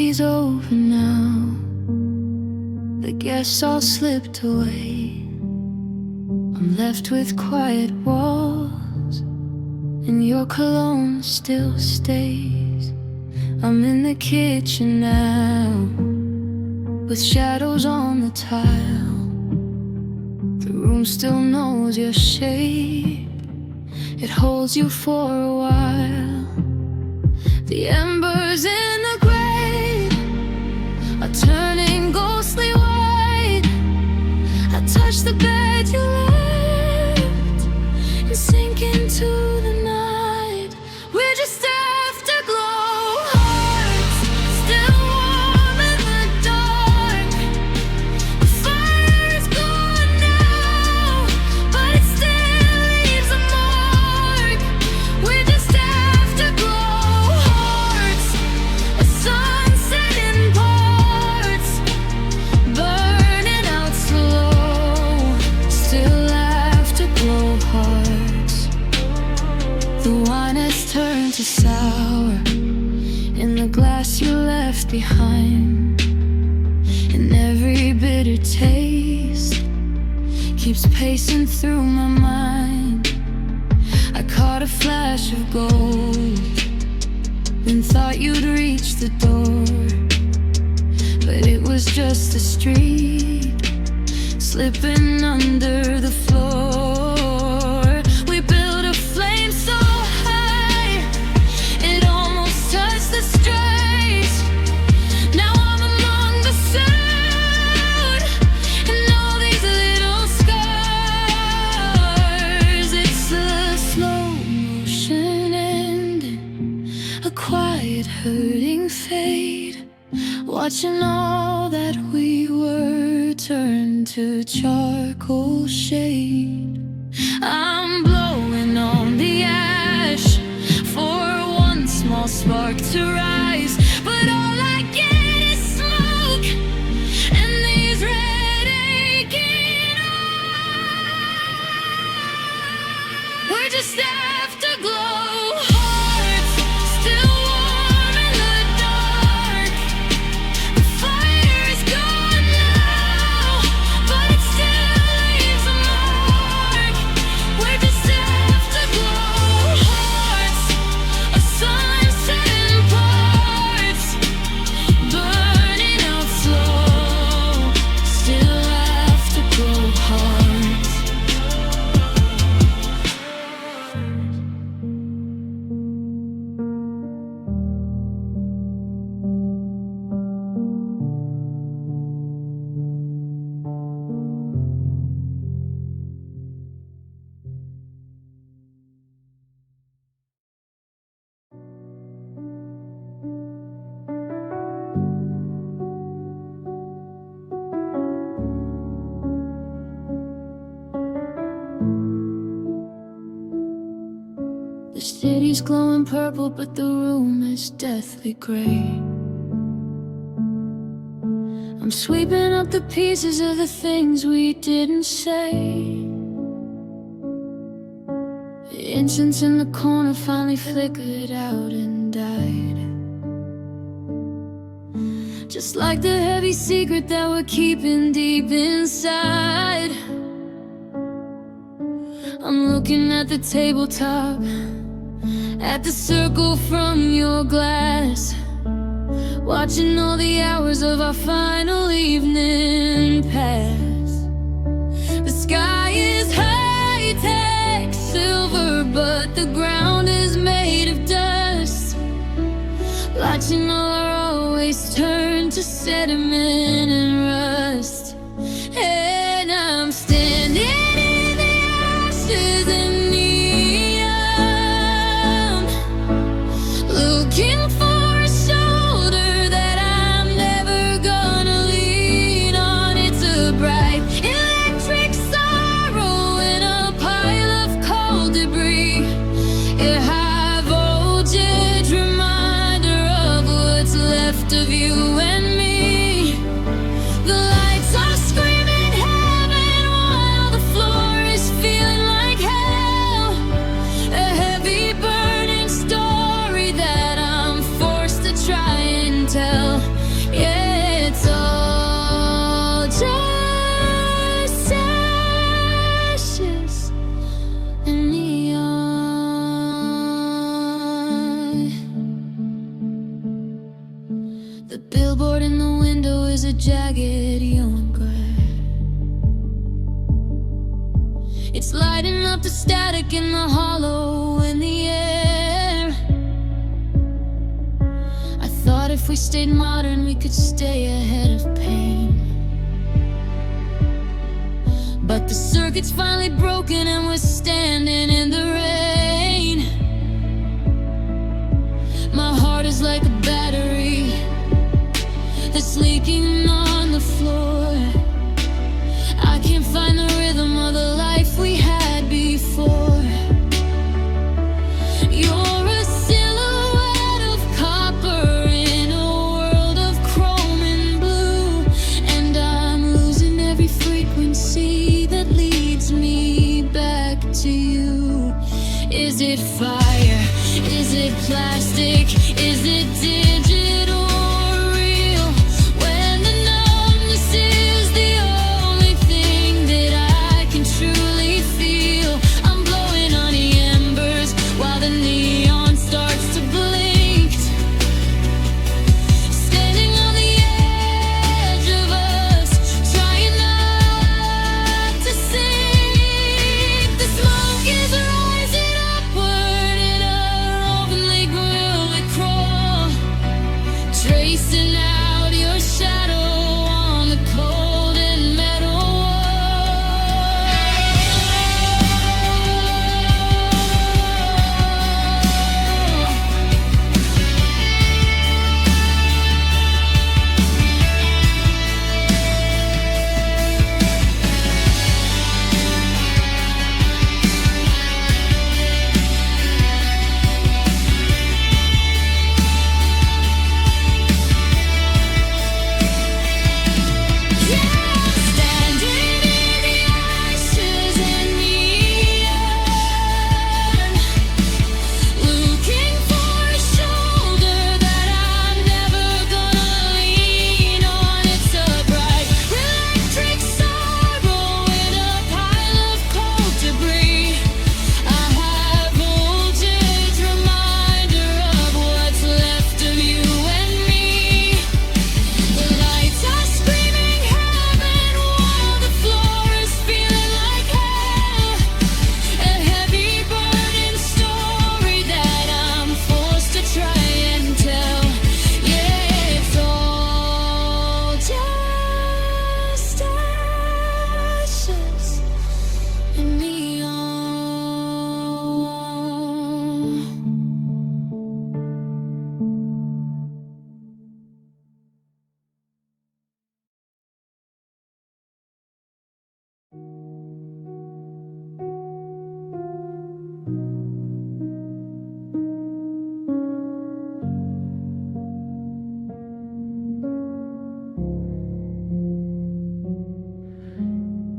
party's over now. The guests all slipped away. I'm left with quiet walls, and your cologne still stays. I'm in the kitchen now, with shadows on the tile. The room still knows your shape. It holds you for a while. The embers in the grate are turning ghostly white. I touch the bed you left and sink into the night. We're just afterglow, hearts still warm in the dark. The fire is gone now, but it still leaves a mark. We're just afterglow, hearts, a sunset in parts, burning out slow. Still afterglow hearts. The wine has turned to sour in the glass you left behind, and every bitter taste keeps pacing through my mind. I caught a flash of gold, then thought you'd reach the door, but it was just a street slipping under the floor. We built a flame so high it almost touched the streets. Now I'm among the sound and all these little scars. It's a slow motion ending, a quiet hurting fade, watching all that we were turn to charcoal shade. I'm blowing on the ash for one small spark to rise, but all I get is smoke and these red aching eyes. We're just afterglow, hearts still warm in the dark. The fire is gone now, but it still leaves a mark. We're just afterglow, hearts, a sunset in parts, burning out slow. Still afterglow hearts. The city's glowing purple, but the room is deathly gray. I'm sweeping up the pieces of the things we didn't say. The incense in the corner finally flickered out and died, just like the heavy secret that we're keeping deep inside. I'm looking at the tabletop, at the circle from your glass, watching all the hours of our final evening pass. The sky is high-tech silver, but the ground is made of dust. Watching all our always turn to sediment and rust. And I'm standing in the ashes and neon, looking for a shoulder that I'm never gonna lean on. It's a bright electric sorrow in a pile of cold debris, a high voltage reminder of what's left of you and me. static in the hollow in the air. I thought if we stayed modern, we could stay ahead of pain. But the circuit's finally broken and we're standing in the rain. My heart is like a battery that's leaking on the floor. I can't find the rhythm of the life we had before. You're a silhouette of copper in a world of chrome and blue, and I'm losing every frequency that leads me back to you. Is it fire? Is it plastic? Is it digital or real? When the numbness is the only thing that I can truly feel. I'm blowing on the embers while the neon starts to blink. Standing on the edge of us, trying not to sink. The smoke is rising upward in a openly grilled crawl, tracing out your shadow on the cold and metal wall. Standing in the ashes and neon, looking for a shoulder that I'm never gonna lean on. It's a bright electric sorrow in a pile of cold debris. I have voltage, reminder of what's left of you and me. The lights are screaming heaven while the floor is feeling like hell. A heavy burning story that I'm forced to try and tell. Yeah, it's all just ashes and neon.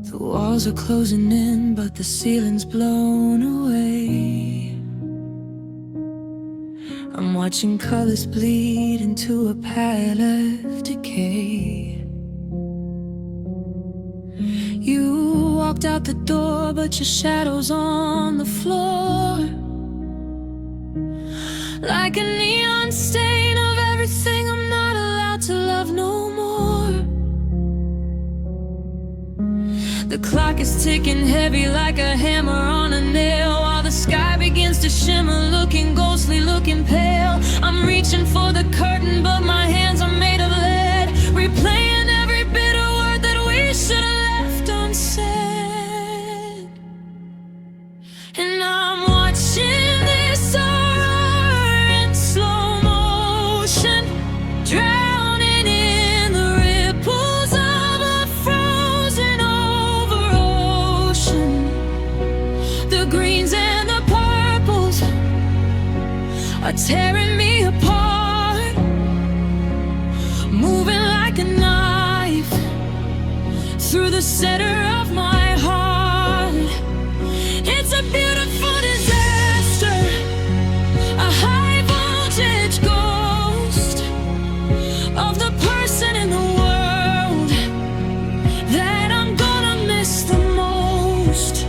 The walls are closing in, but the ceiling's blown away. I'm watching colors bleed into a pile of decay. You walked out the door, but your shadow's on the floor, like a neon stain of everything I'm not allowed to love no more. The clock is ticking heavy like a hammer on a nail, while the sky begins to shimmer, looking ghostly, looking pale. I'm reaching for the curtain, but my hands are made of lead, replaying every bitter word that we should have left unsaid. And I'm watching this horror in slow motion, drowning in the ripples of a frozen over ocean. The greens and the purples are tearing me apart, moving like a knife through the center of my heart. It's a beautiful disaster, a high voltage ghost of the person in the world that I'm gonna miss the most.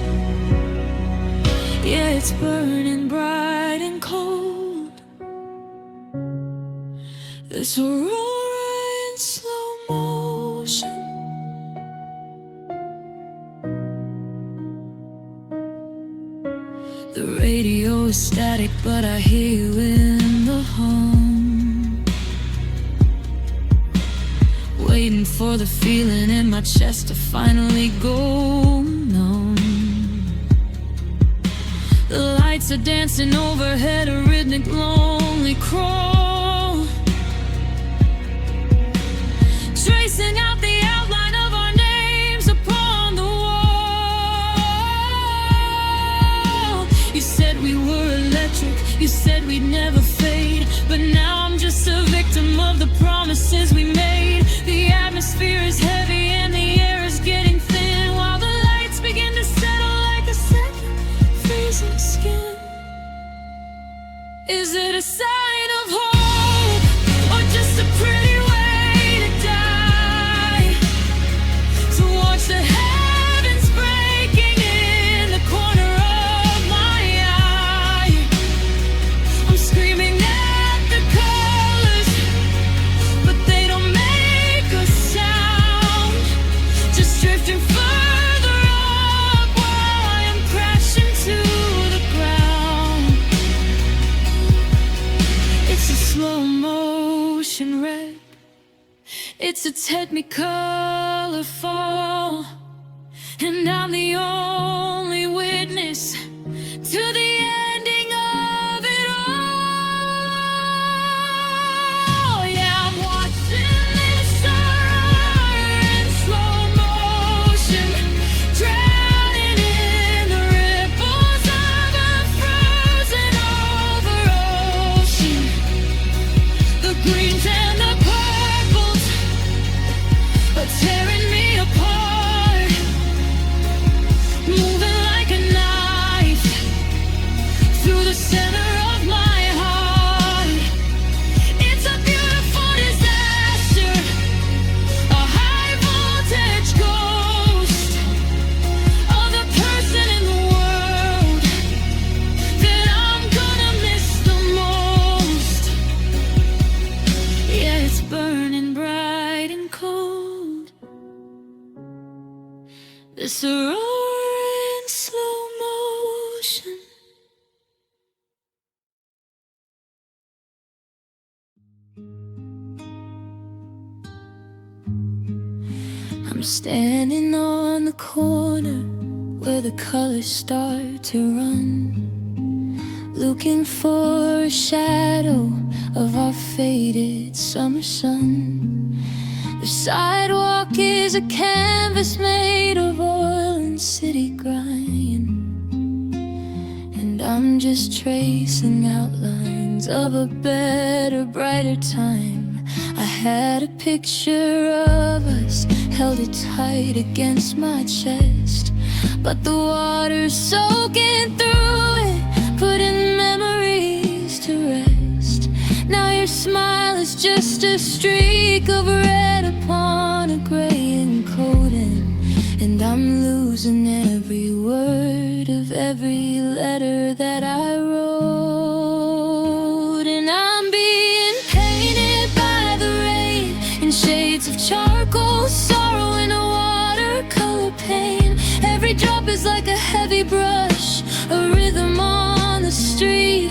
Yeah, it's burning bright and cold. This aurora in slow motion. The radio is static, but I hear you in the hum, waiting for the feeling in my chest to finally go numb. The lights are dancing overhead, a rhythmic lonely crawl, tracing out the outline of our names upon the wall. You said we were electric, you said we'd never fade, but now I'm just a victim of the promises we made. The atmosphere is heavy and the air is getting thin, while the lights begin to settle like a second freezing skin. Is it a sign of hope, or just a pretty way to die? To watch the heavens breaking in the corner of my eye. I'm screaming at the colors, but they don't make a sound. Just drifting further up while I am crashing to the ground. It's a slow motion wreck, it's a technicolor fall, and I'm the only witness to the ending of it all. Yeah, I'm watching this horror in slow motion, drowning in the ripples of a frozen over ocean. The greens and the purples are tearing me apart, moving like a knife through the center of my heart. It's a beautiful disaster, a high voltage ghost of the person in the world that I'm gonna miss the most. Yeah, it's burning bright and cold. This aurora in slow motion. I'm standing on the corner where the colors start to run, looking for a shadow of our faded summer sun. The sidewalk is a canvas made of oil and city grind, and I'm just tracing outlines of a better, brighter time. I had a picture of us, held it tight against my chest, but the water's soaking through it, putting memories to rest. Now your smile is just a streak of red upon a gray encoding, and I'm losing every word of every letter that I wrote. And I'm being painted by the rain in shades of charcoal, sorrow in a watercolor paint. Every drop is like a heavy brush, a rhythm on the street,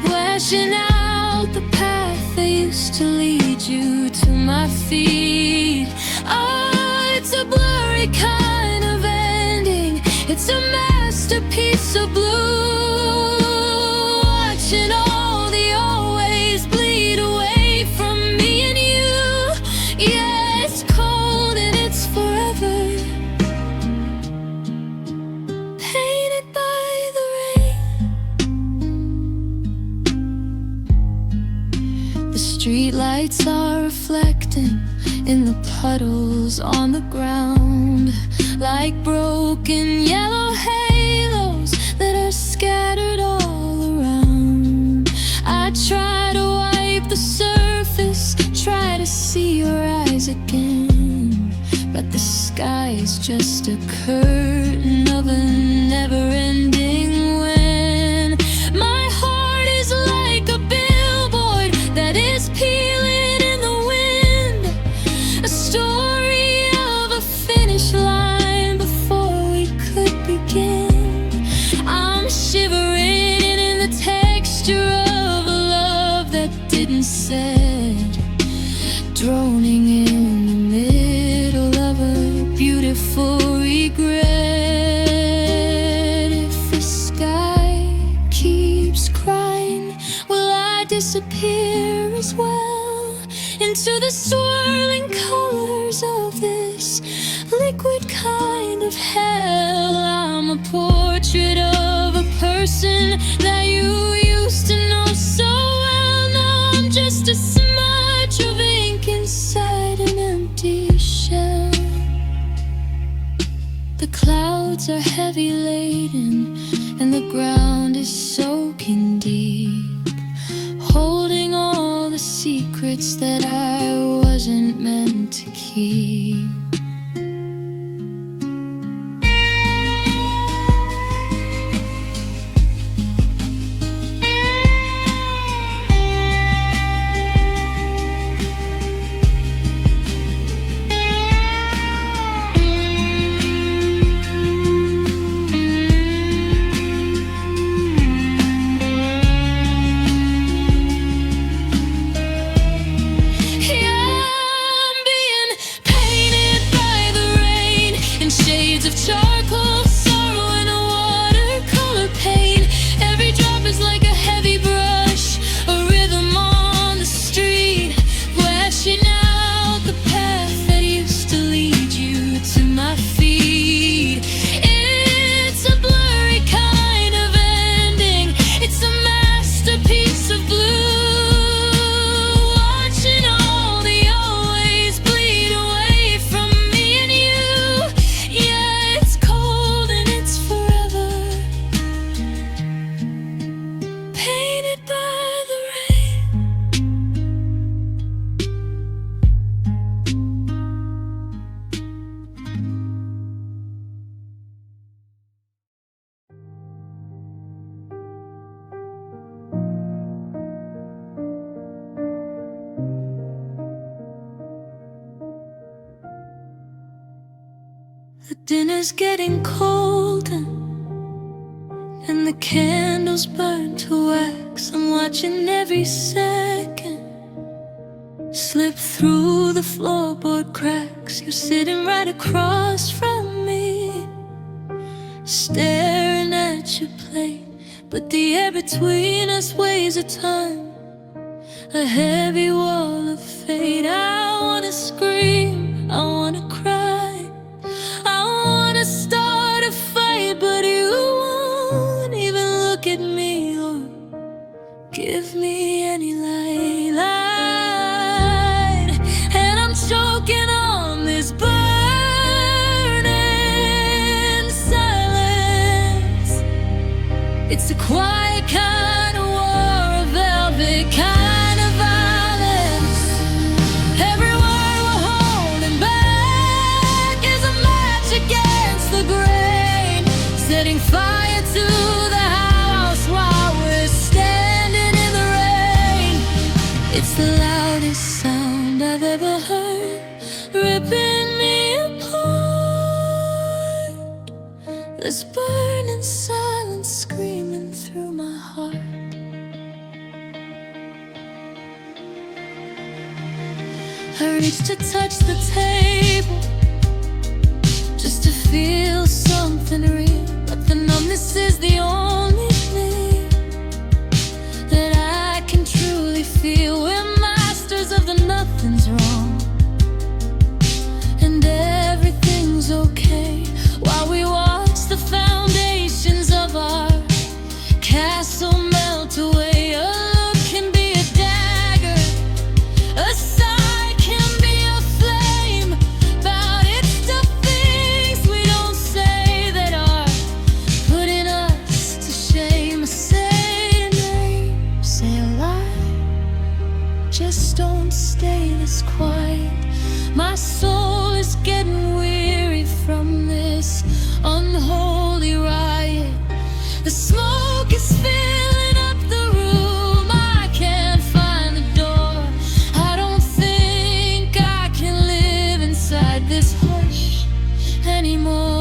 flashing out the path that used to lead you to my feet. Oh, it's a blurry kind of ending, it's a masterpiece of blue, watching all the always bleed away from me and you. Yeah, it's cold and it's forever, painted by the rain. The streetlights are reflecting in the puddles on the ground, like broken yellow halos that are scattered all around. I try to wipe the surface, try to see your eyes again, but the sky is just a curtain of a never-ending wind. My heart is like a billboard that is peeling in the wind, a story of a finish line before we could begin. I'm shivering for regret. If the sky keeps crying, will I disappear as well into the swirling colors of this liquid kind of hell? I'm a portrait of a person that you used to know so well. Now I'm just a smudge of ink inside an empty shell. The clouds are heavy laden and the ground is soaking deep, holding all the secrets that I wasn't meant to keep. Shades of charcoal, sorrow, and a watercolor paint. Every drop is like a heavy brush, a rhythm on the street, flashing out the path that used to lead you to my feet. It's a blurry kind of ending, it's a masterpiece of blue, watching all the always bleed away from me and you. The dinner's getting cold and the candles burn to wax. I'm watching every second slip through the floorboard cracks. You're sitting right across from me, staring at your plate, but the air between us weighs a ton, a heavy wall of fate. I wanna scream, I wanna cry, I wanna start a fight, but you won't even look at me or give me any light. And I'm choking on this burning silence. It's a quiet kind of war, a velvet kind of violence. Every word we're holding back is a match against the grain, setting fire to the house while we're standing in the rain. It's the loudest sound I've ever heard, ripping me apart. This burning silence screaming through my heart. I reach to touch the table just to feel something real, but the numbness is the only thing that I can truly feel. We're masters of the nothing's wrong and everything's okay, while we watch the foundations of our castle melt away. A look can be a dagger, a sigh can be a flame, but it's the things we don't say that are putting us to shame. Say a name, say a lie, just don't stay this quiet. My soul is getting weary from this unholy riot. The smoke is filling up the room, I can't find the door. I don't think I can live inside this hush anymore.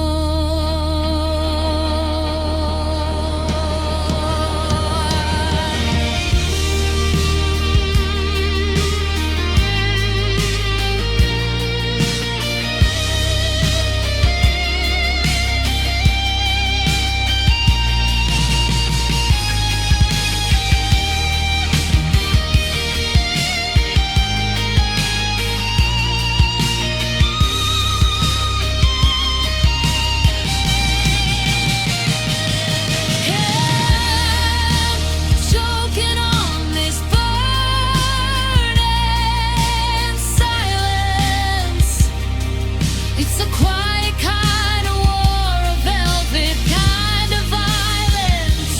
It's a quiet kind of war, a velvet kind of violence.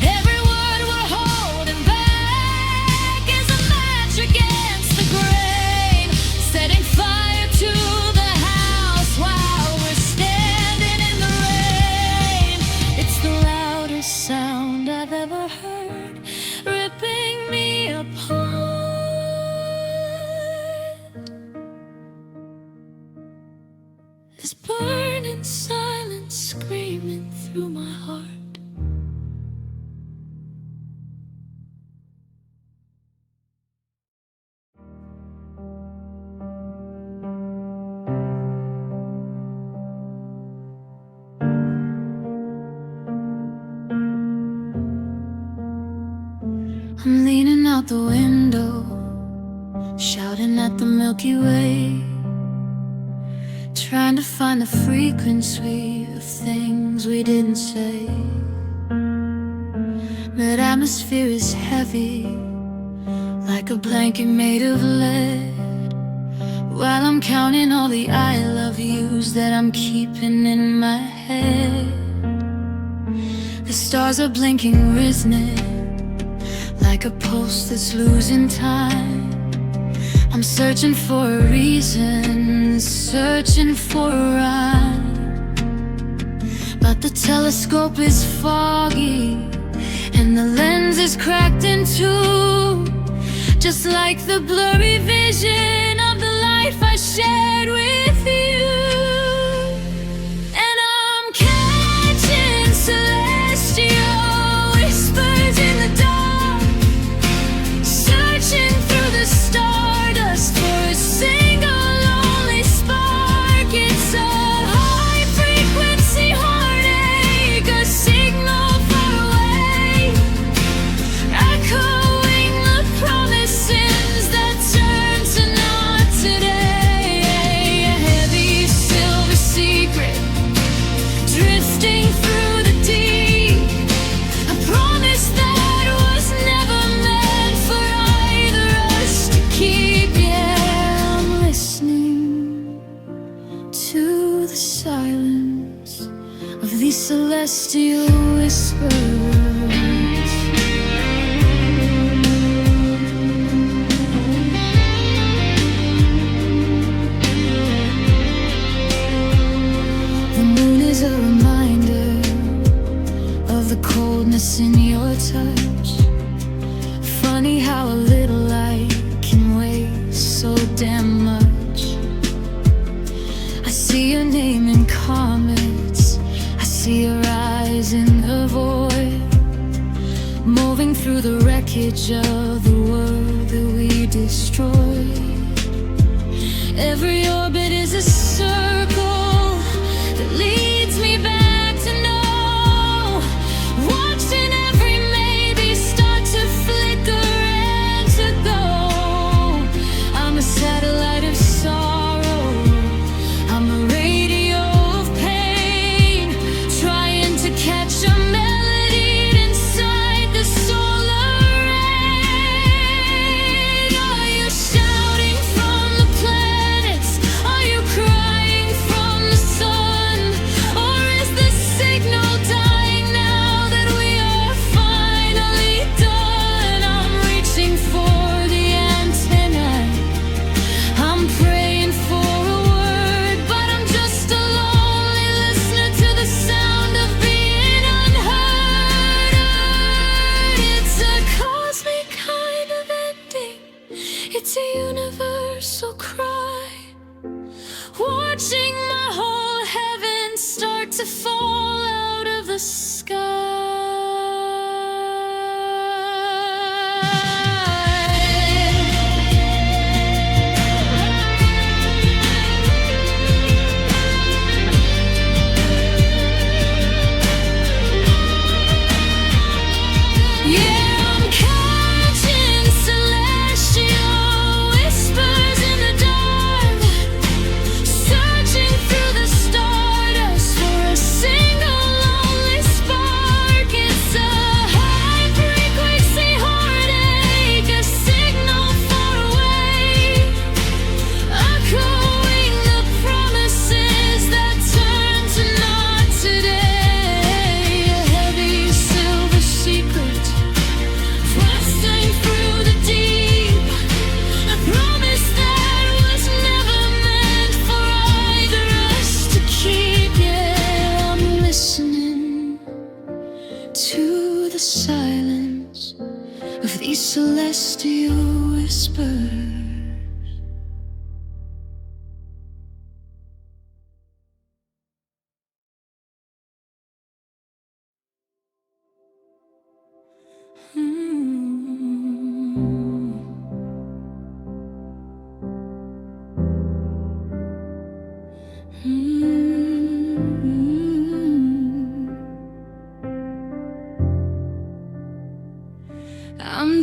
Every word we're holding back is a match against the grain, setting fire to the house while we're standing in the rain. It's the loudest sound I've ever heard, ripping me apart. This burning silence screaming through my heart. I'm leaning out the window, shouting at the Milky Way, trying to find the frequency of things we didn't say. That atmosphere is heavy, like a blanket made of lead, while I'm counting all the I love yous that I'm keeping in my head. The stars are blinking rhythmic, like a pulse that's losing time. I'm searching for a reason, searching for a rhyme, but the telescope is foggy and the lens is cracked in two, just like the blurry vision of the life I shared with you. And I'm catching celestial whispers in the dark, searching through the stardust for a single lonely spark. It's a high frequency heartache, a signal far away, echoing the promises that turn to not today. A heavy silver secret drifting through the deep, a promise that was never meant for either us to keep. Yeah, I'm listening to the silence of these celestial whispers. The moon is a reminder of the coldness in your touch. Funny how a little light can weigh so damn much. I see your name in comets, I see your eyes in the void, moving through the wreckage of the world that we destroyed. Every orbit is a circle that leads me back to know, watching every maybe start to flicker and to go. I'm a satellite of sorrow, I'm a radio of pain, trying to catch a melody inside the solar rain. Are you shouting from the planets? Are you crying from the sun? Or is the signal dying now that we are finally done? I'm reaching for the antenna, I'm praying for a word, but I'm just a lonely listener to the sound of being unheard. It's a cosmic kind of ending, it's a universal cry, watching my whole heaven start to fall out of the sky. Yeah, I'm catching celestial whispers in the dark, searching through the stardust for a single lonely spark.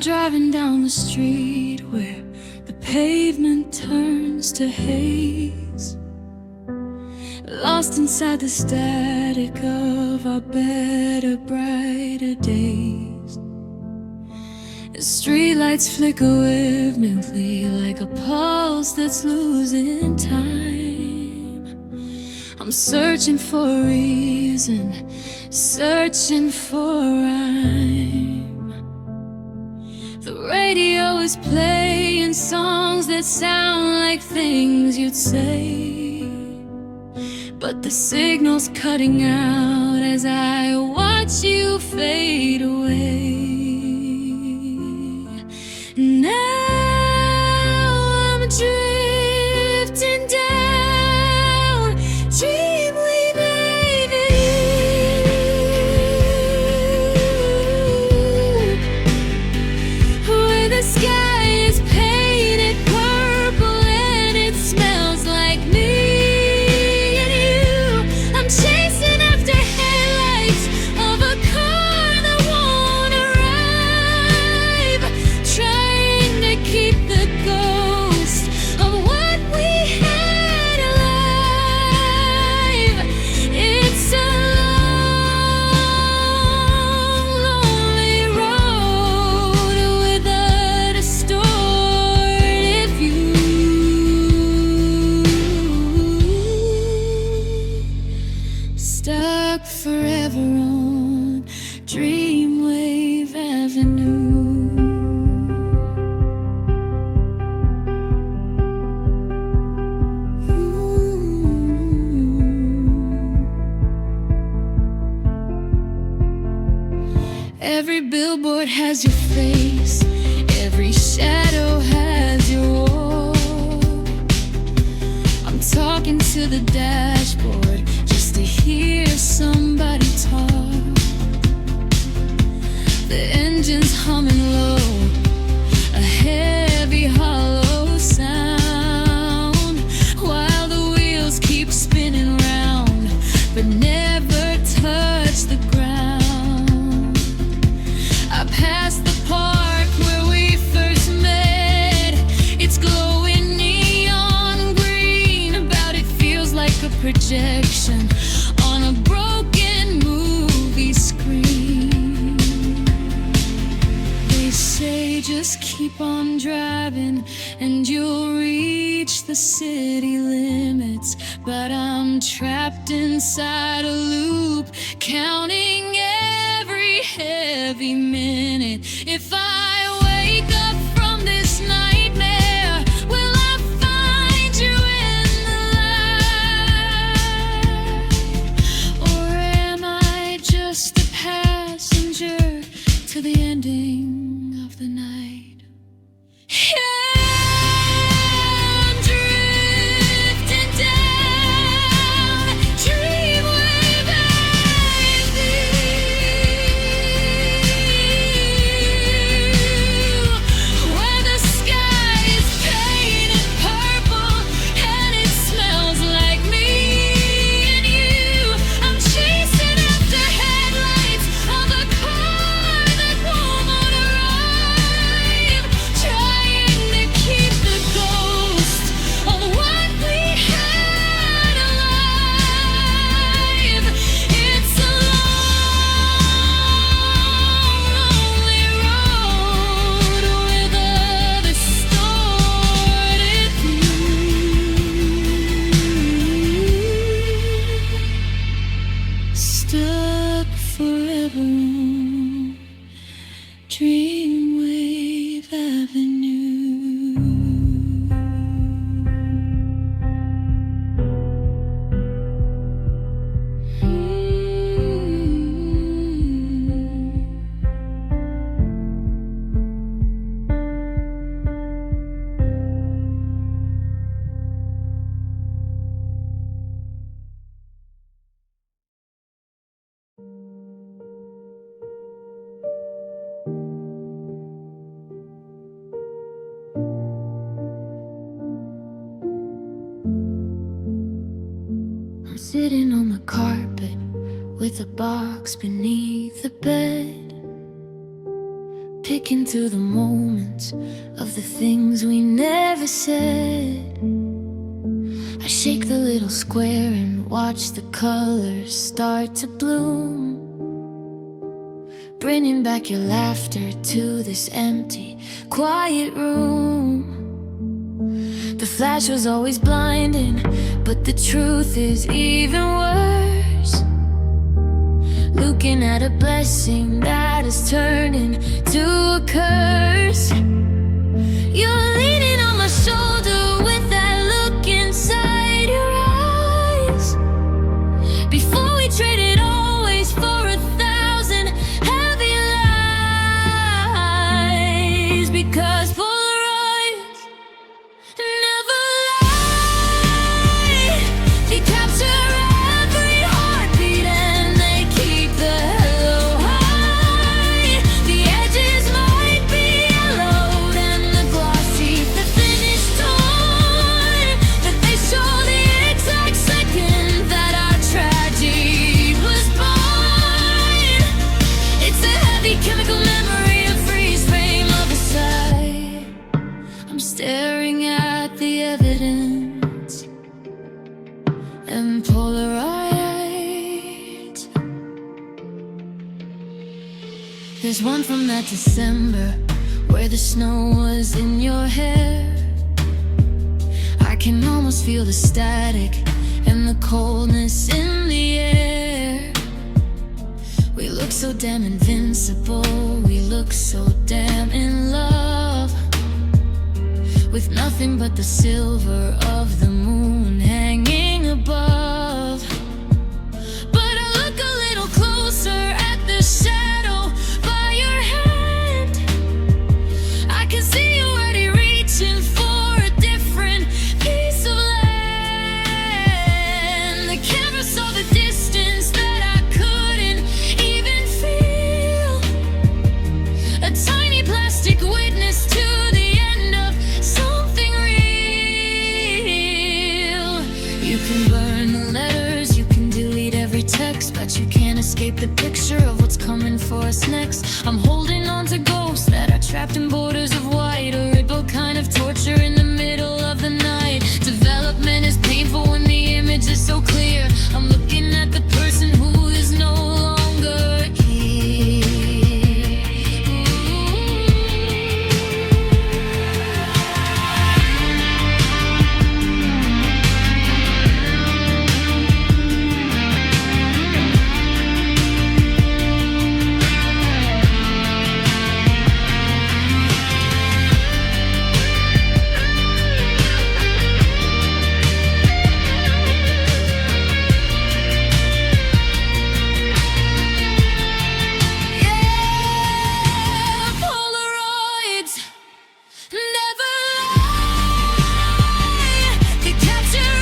driving down the street where the pavement turns to haze, lost inside the static of our better, brighter days. The streetlights flicker rhythmically like a pulse that's losing time. I'm searching for a reason, searching for a rhyme. The radio is playing songs that sound like things you'd say, but the signal's cutting out as I watch you fade away. Now I'm drifting down dreamily, baby, where the sky is painted purple and it smells like me and you. I'm chasing after headlights of a car that won't arrive, trying to keep the ghost of what we had alive. It's a long, lonely road with a distorted view, stuck forever on Dreamwave Avenue. Every billboard has your face, every shadow has your walk. I'm talking to the dashboard just to hear somebody talk. The engine's humming low, a heavy hollow sound, while the wheels keep spinning round but never touch the ground. I passed the park where we first met. It's glowing neon green, about it feels like a projection on a broken movie screen. They say just keep on driving and you'll reach the city limits, but I'm trapped inside a loop, counting every heavy minute. If I wake up from this nightmare, will I find you in the light? Or am I just a passenger to the ending of the night? I'm drifting down Dreamwave Avenue, where the sky is painted purple and it smells like me and you. I'm chasing after headlights of a car that won't arrive, trying to keep the ghost of what we had alive. It's a long, lonely road with a distorted view, stuck forever on Dreamwave Avenue. I'm sitting on the carpet with a box beneath the bed, picking through the moments of the things we never said. I shake the little square and watch the colors start to bloom, bringing back your laughter to this empty, quiet room. The flash was always blinding, but the truth is even worse. Looking at a blessing that is turning to a curse. You're leaning on my shoulder with that look inside your eyes. Before we traded always for 1,000 heavy lies. Because Polaroids never lie. They capture every heartbeat and they keep the hello high. The edges might be yellowed and the glossy, the finish torn, but they show the exact second that our tragedy was born. It's a heavy chemical memory, a freeze frame of a sight. I'm staring at the evidence and Polaroids. There's one from that December where the snow was in your hair. I can almost feel the static and the coldness in the air. We look so damn invincible, we look so damn in love, with nothing but the silver of the moon hanging above. But I look a little closer at the shadow by your hand. I can see you already reaching for a different piece of land. The camera saw the distance that I couldn't even feel. A tiny plastic witness to the end of something real. You can burn the letters, you can delete every text, but you can't escape the picture of what's coming for us next. I'm holding on to ghosts that are trapped in borders of white, a ripple kind of torture in the middle of the night. Development is painful when the image is so clear. I'm looking at the person who is no longer here. Polaroids never lie. They capture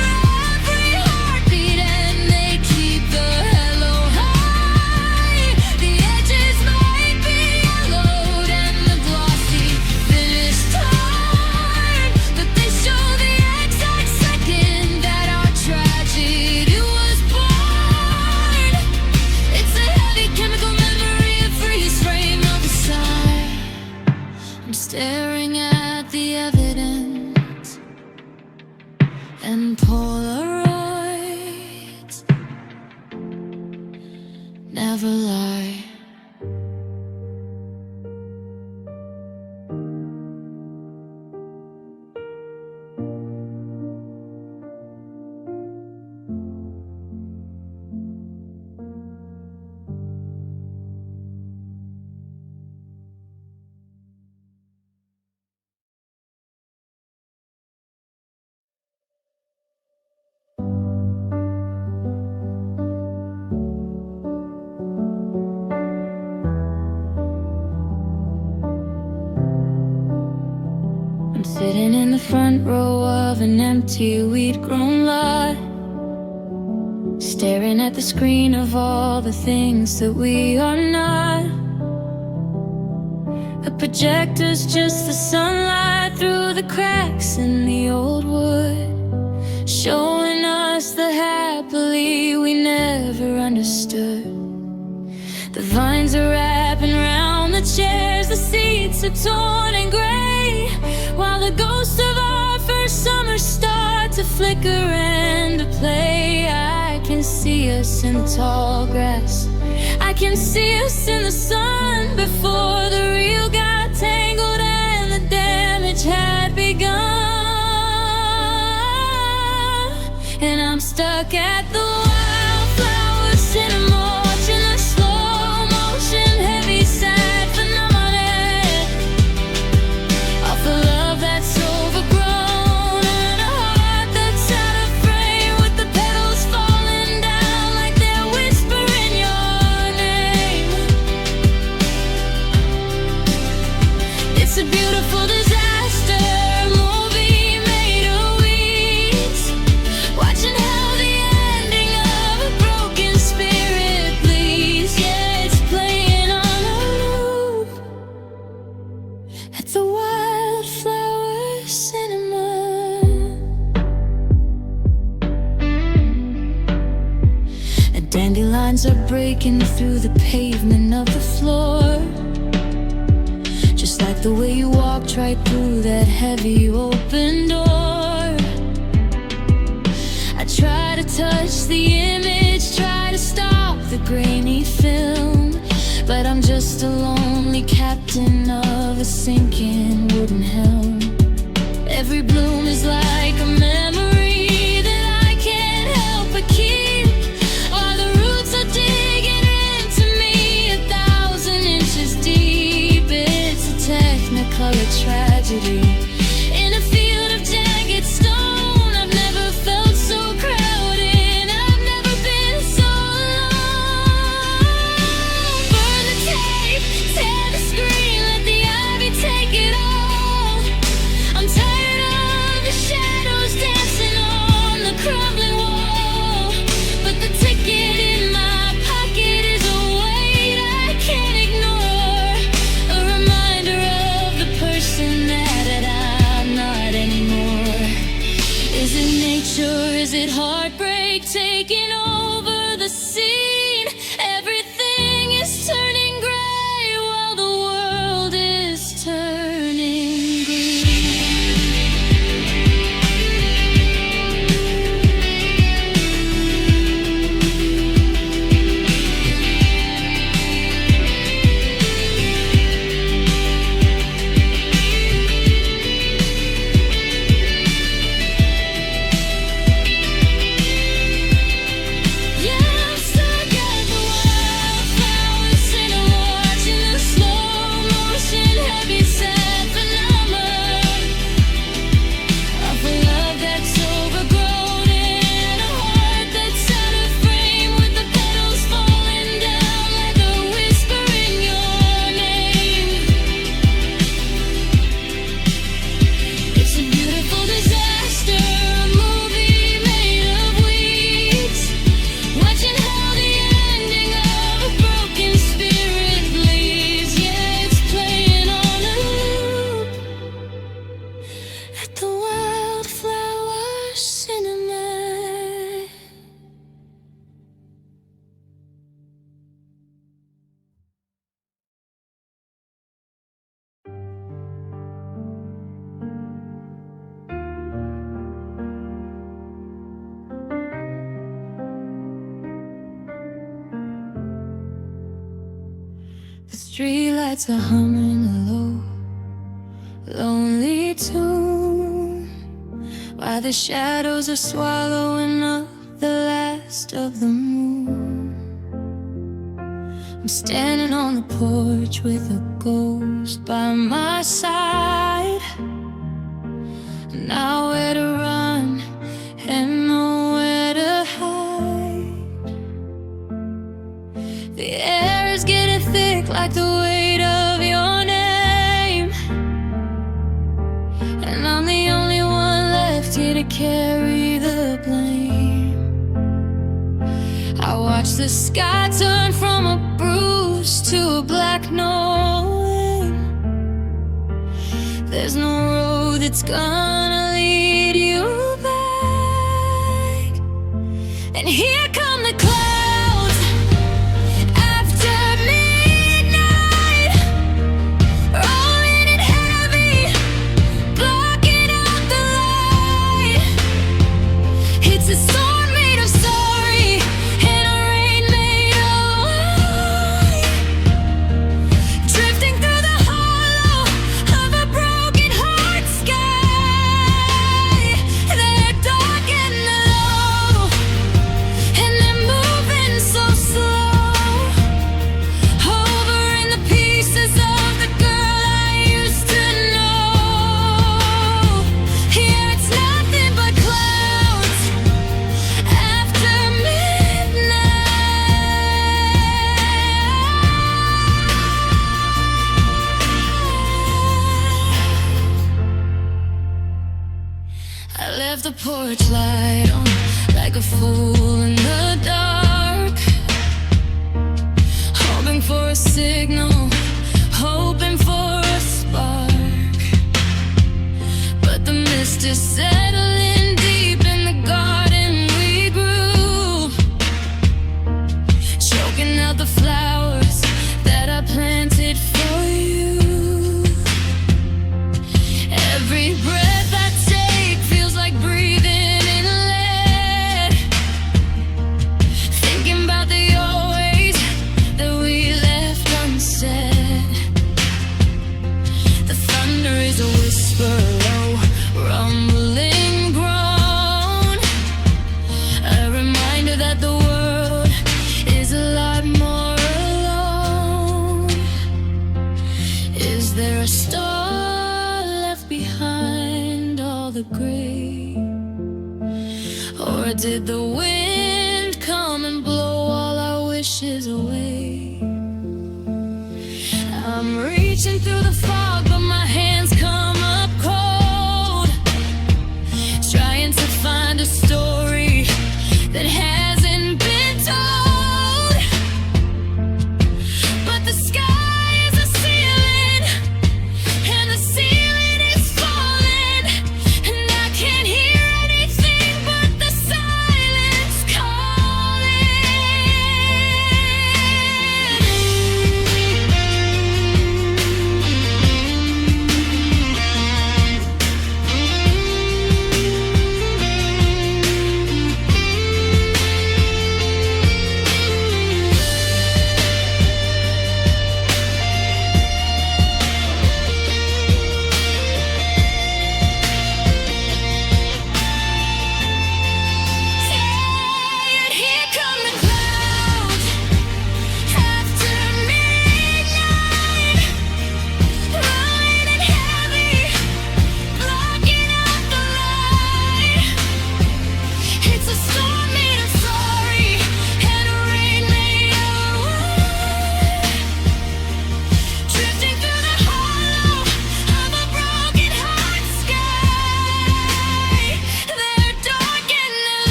every heartbeat and they keep the hello high. The edges might be yellowed and the glossy finish torn, but they show the exact second that our tragedy was born. It's a heavy chemical memory, a freeze frame of a sight. I'm staring at the evidence and Polaroids never lie. I'm sitting in the front row of an empty weed-grown lot, staring at the screen of all the things that we are not. A projector's just the sunlight through the cracks in the old wood, showing us the happily we never understood. The vines are wrapping round the chairs the seats are torn and gray, while the ghosts of our first summer start to flicker and to play. I can see us in the tall grass, I can see us in the sun, before the reel got tangled and the damage had begun. And I'm stuck at the wildflower cinema, watching the slow motion, heavy, sad phenomenon of a love that's overgrown, and a heart that's out of frame, with the petals falling down like they're whispering your name. It's a beautiful disaster movie made of weeds, watching how the ending of a broken spirit bleeds. Yeah, it's playing on a loop at the Wildflower Cinema. The dandelions are breaking through the pavement of the floor, just like the way you walked right through that heavy open door. I try to touch the image, try to stop the grainy film, but I'm just a lonely captain of a sinking wooden helm. Every bloom is like a memory that I can't help but keep, while the roots are digging into me 1,000 inches deep. It's a technicolor tragedy in a field of jagged stone. I've never felt so crowded, I've never been so alone. Burn the tape, tear the screen, let the ivy take it all. I'm tired of the shadows dancing on the crumbling wall, but the ticket in my pocket is a weight I can't ignore, a reminder of the person that I'm not anymore. Is it nature, is it heartbreak taking over the scene? Everything is turning gray while the world is turning green. Yeah, I'm stuck at the Wildflower Cinema, watching the slow motion, heavy, sad phenomenon of a love that's overgrown, and a heart that's out of frame, with the petals falling down like a whisper in your name. It's a beautiful disaster, a movie made of weeds, watching how the ending of a broken spirit bleeds. Yeah, it's playing on a loop at the Wildflower Cinema. The streetlights are humming a low, lonely tune, while the shadows are swallowing up the last of the moon. I'm standing on the porch with a ghost by my side, nowhere to run and nowhere to hide. The air is getting thick like the weight of your name, and I'm the only one left here to carry the blame. I watch the sky turn from a bruise to a black knowing. There's no road that's gonna lead you back. And here come the clouds after midnight. Did the wind come and blow all our wishes away? I'm reaching through the fire.